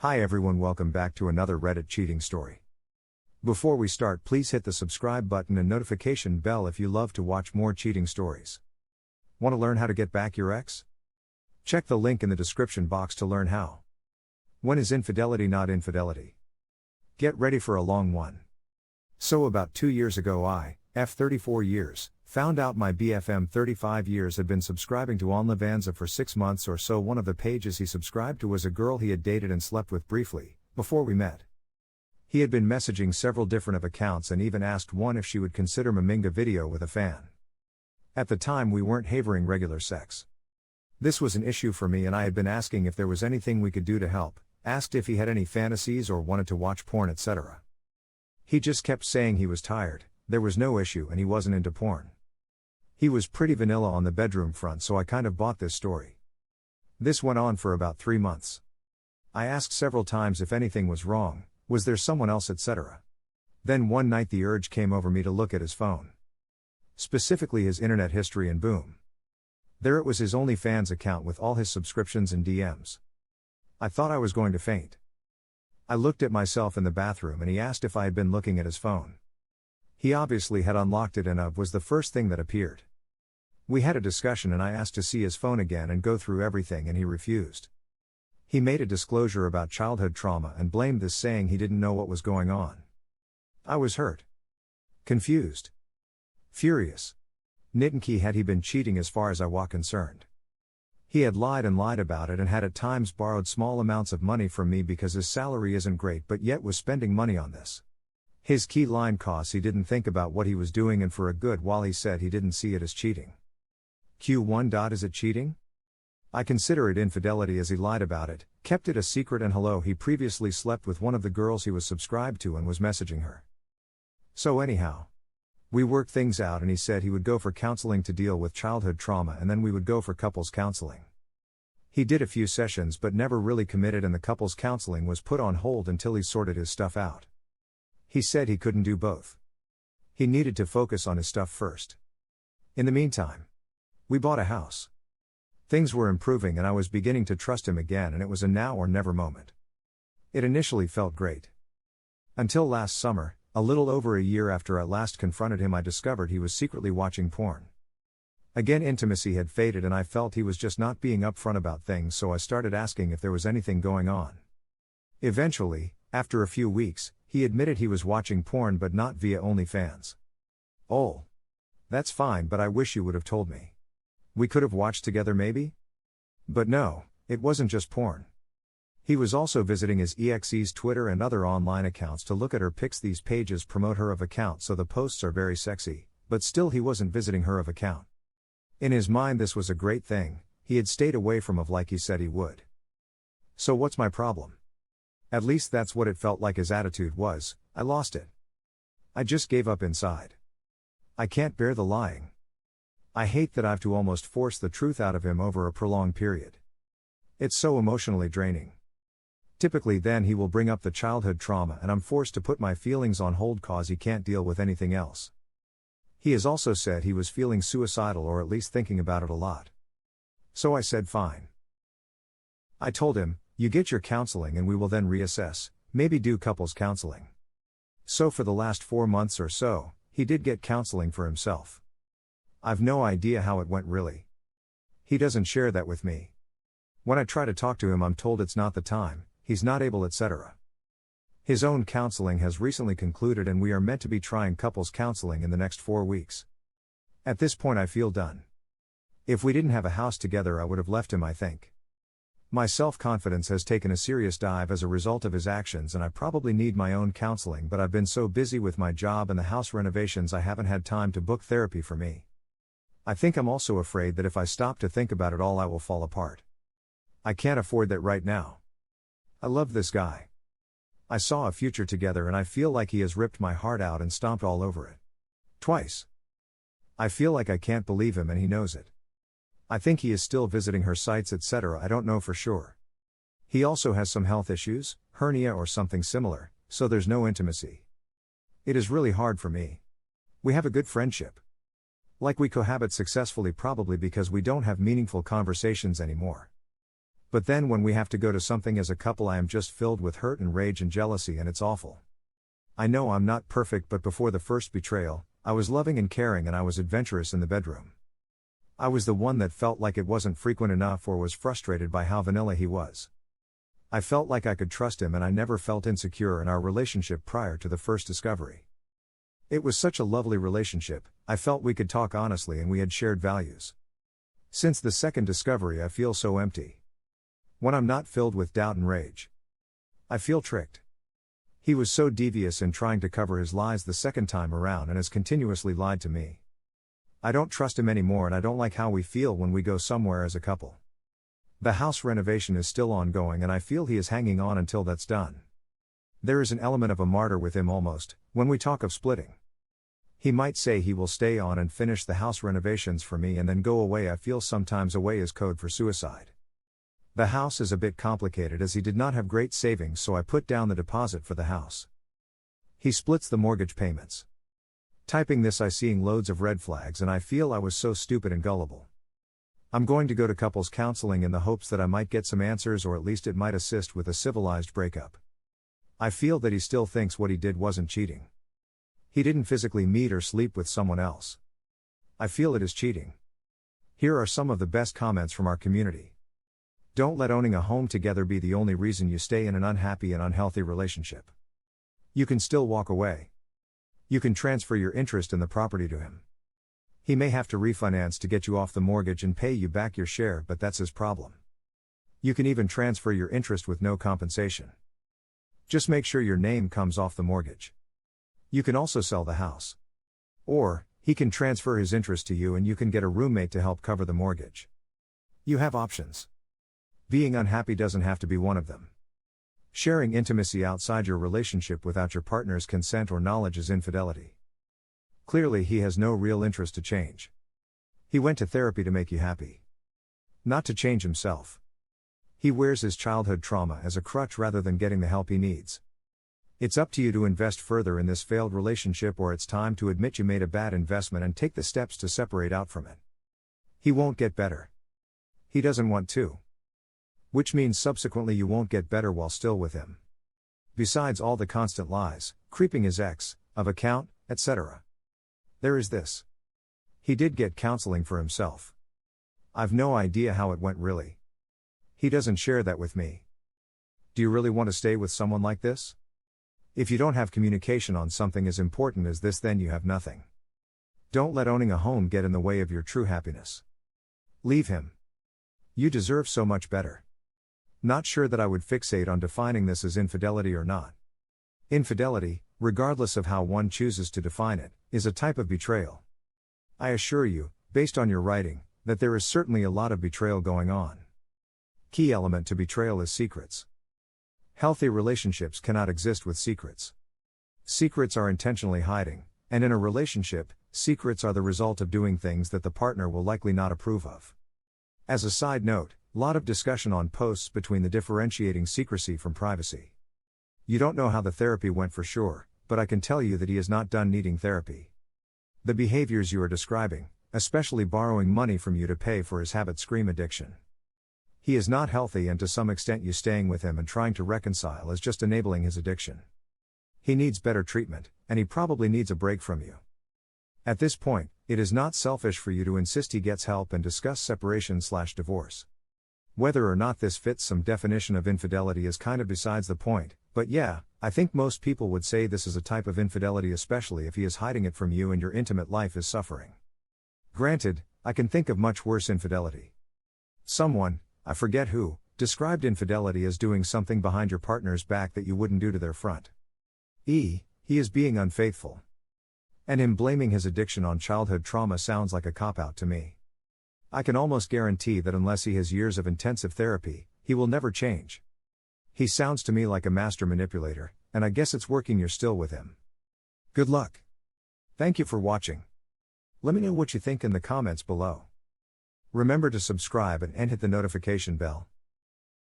Hi everyone, welcome back to another Reddit cheating story. Before we start, please hit the subscribe button and notification bell if you love to watch more cheating stories. Want to learn how to get back your ex? Check the link in the description box to learn how. When is infidelity not infidelity? Get ready for a long one. So about 2 years ago I, 34 years, found out my BFM 35 years had been subscribing to OnlyFans for 6 months or so. One of the pages he subscribed to was a girl he had dated and slept with briefly, before we met. He had been messaging several different accounts and even asked one if she would consider Maminga video with a fan. At the time we weren't having regular sex. This was an issue for me and I had been asking if there was anything we could do to help, asked if he had any fantasies or wanted to watch porn, etc. He just kept saying he was tired, there was no issue and he wasn't into porn. He was pretty vanilla on the bedroom front, so I kind of bought this story. This went on for about 3 months. I asked several times if anything was wrong, was there someone else, etc. Then one night the urge came over me to look at his phone. Specifically his internet history, and boom. There it was, his OnlyFans account with all his subscriptions and DMs. I thought I was going to faint. I looked at myself in the bathroom and he asked if I had been looking at his phone. He obviously had unlocked it and was the first thing that appeared. We had a discussion and I asked to see his phone again and go through everything and he refused. He made a disclosure about childhood trauma and blamed this, saying he didn't know what was going on. I was hurt. Confused. Furious. Nitnky had he been cheating as far as I was concerned. He had lied and lied about it and had at times borrowed small amounts of money from me because his salary isn't great, but yet was spending money on this. His key line costs, he didn't think about what he was doing, and for a good while he said he didn't see it as cheating. Q1. Is it cheating? I consider it infidelity as he lied about it, kept it a secret, and hello, he previously slept with one of the girls he was subscribed to and was messaging her. So anyhow, we worked things out and he said he would go for counseling to deal with childhood trauma and then we would go for couples counseling. He did a few sessions but never really committed, and the couples counseling was put on hold until he sorted his stuff out. He said he couldn't do both. He needed to focus on his stuff first. In the meantime, we bought a house. Things were improving and I was beginning to trust him again, and it was a now or never moment. It initially felt great. Until last summer, a little over a year after I last confronted him, I discovered he was secretly watching porn. Again, intimacy had faded and I felt he was just not being upfront about things, so I started asking if there was anything going on. Eventually, after a few weeks, he admitted he was watching porn but not via OnlyFans. Oh. That's fine, but I wish you would have told me. We could have watched together maybe? But no, it wasn't just porn. He was also visiting his ex's Twitter and other online accounts to look at her pics. These pages promote her of account, so the posts are very sexy, but still he wasn't visiting her of account. In his mind this was a great thing, he had stayed away from of like he said he would. So what's my problem? At least that's what it felt like his attitude was. I lost it. I just gave up inside. I can't bear the lying. I hate that I've to almost force the truth out of him over a prolonged period. It's so emotionally draining. Typically then he will bring up the childhood trauma and I'm forced to put my feelings on hold cause he can't deal with anything else. He has also said he was feeling suicidal, or at least thinking about it a lot. So I said fine. I told him, you get your counseling and we will then reassess, maybe do couples counseling. So for the last 4 months or so, he did get counseling for himself. I've no idea how it went really. He doesn't share that with me. When I try to talk to him I'm told it's not the time, he's not able, etc. His own counseling has recently concluded and we are meant to be trying couples counseling in the next 4 weeks. At this point I feel done. If we didn't have a house together I would have left him, I think. My self-confidence has taken a serious dive as a result of his actions and I probably need my own counseling, but I've been so busy with my job and the house renovations I haven't had time to book therapy for me. I think I'm also afraid that if I stop to think about it all I will fall apart. I can't afford that right now. I love this guy. I saw a future together and I feel like he has ripped my heart out and stomped all over it. Twice. I feel like I can't believe him and he knows it. I think he is still visiting her sites, etc. I don't know for sure. He also has some health issues, hernia or something similar, so there's no intimacy. It is really hard for me. We have a good friendship. Like we cohabit successfully, probably because we don't have meaningful conversations anymore. But then when we have to go to something as a couple, I am just filled with hurt and rage and jealousy, and it's awful. I know I'm not perfect, but before the first betrayal, I was loving and caring, and I was adventurous in the bedroom. I was the one that felt like it wasn't frequent enough or was frustrated by how vanilla he was. I felt like I could trust him, and I never felt insecure in our relationship prior to the first discovery. It was such a lovely relationship. I felt we could talk honestly and we had shared values. Since the second discovery, I feel so empty. When I'm not filled with doubt and rage, I feel tricked. He was so devious in trying to cover his lies the second time around and has continuously lied to me. I don't trust him anymore, and I don't like how we feel when we go somewhere as a couple. The house renovation is still ongoing, and I feel he is hanging on until that's done. There is an element of a martyr with him almost, when we talk of splitting. He might say he will stay on and finish the house renovations for me and then go away. I feel sometimes away is code for suicide. The house is a bit complicated as he did not have great savings, so I put down the deposit for the house. He splits the mortgage payments. Typing this, I seeing loads of red flags, and I feel I was so stupid and gullible. I'm going to go to couples counseling in the hopes that I might get some answers, or at least it might assist with a civilized breakup. I feel that he still thinks what he did wasn't cheating. He didn't physically meet or sleep with someone else. I feel it is cheating. Here are some of the best comments from our community. Don't let owning a home together be the only reason you stay in an unhappy and unhealthy relationship. You can still walk away. You can transfer your interest in the property to him. He may have to refinance to get you off the mortgage and pay you back your share, but that's his problem. You can even transfer your interest with no compensation. Just make sure your name comes off the mortgage. You can also sell the house. Or, he can transfer his interest to you and you can get a roommate to help cover the mortgage. You have options. Being unhappy doesn't have to be one of them. Sharing intimacy outside your relationship without your partner's consent or knowledge is infidelity. Clearly, he has no real interest to change. He went to therapy to make you happy, not to change himself. He wears his childhood trauma as a crutch rather than getting the help he needs. It's up to you to invest further in this failed relationship, or it's time to admit you made a bad investment and take the steps to separate out from it. He won't get better. He doesn't want to. Which means subsequently you won't get better while still with him. Besides all the constant lies, creeping his ex, of account, etc. There is this. He did get counseling for himself. I've no idea how it went really. He doesn't share that with me. Do you really want to stay with someone like this? If you don't have communication on something as important as this, then you have nothing. Don't let owning a home get in the way of your true happiness. Leave him. You deserve so much better. Not sure that I would fixate on defining this as infidelity or not. Infidelity, regardless of how one chooses to define it, is a type of betrayal. I assure you, based on your writing, that there is certainly a lot of betrayal going on. Key element to betrayal is secrets. Healthy relationships cannot exist with secrets. Secrets are intentionally hiding, and in a relationship, secrets are the result of doing things that the partner will likely not approve of. As a side note, lot of discussion on posts between the differentiating secrecy from privacy. You don't know how the therapy went for sure, but I can tell you that he is not done needing therapy. The behaviors you are describing, especially borrowing money from you to pay for his habit, scream addiction. He is not healthy, and to some extent you staying with him and trying to reconcile is just enabling his addiction. He needs better treatment, and he probably needs a break from you. At this point, it is not selfish for you to insist he gets help and discuss separation/divorce. Whether or not this fits some definition of infidelity is kind of besides the point, but yeah, I think most people would say this is a type of infidelity, especially if he is hiding it from you and your intimate life is suffering. Granted, I can think of much worse infidelity. Someone, I forget who, described infidelity as doing something behind your partner's back that you wouldn't do to their front. He is being unfaithful. And him blaming his addiction on childhood trauma sounds like a cop-out to me. I can almost guarantee that unless he has years of intensive therapy, he will never change. He sounds to me like a master manipulator, and I guess it's working. You're still with him. Good luck. Thank you for watching. Let me know what you think in the comments below. Remember to subscribe and hit the notification bell.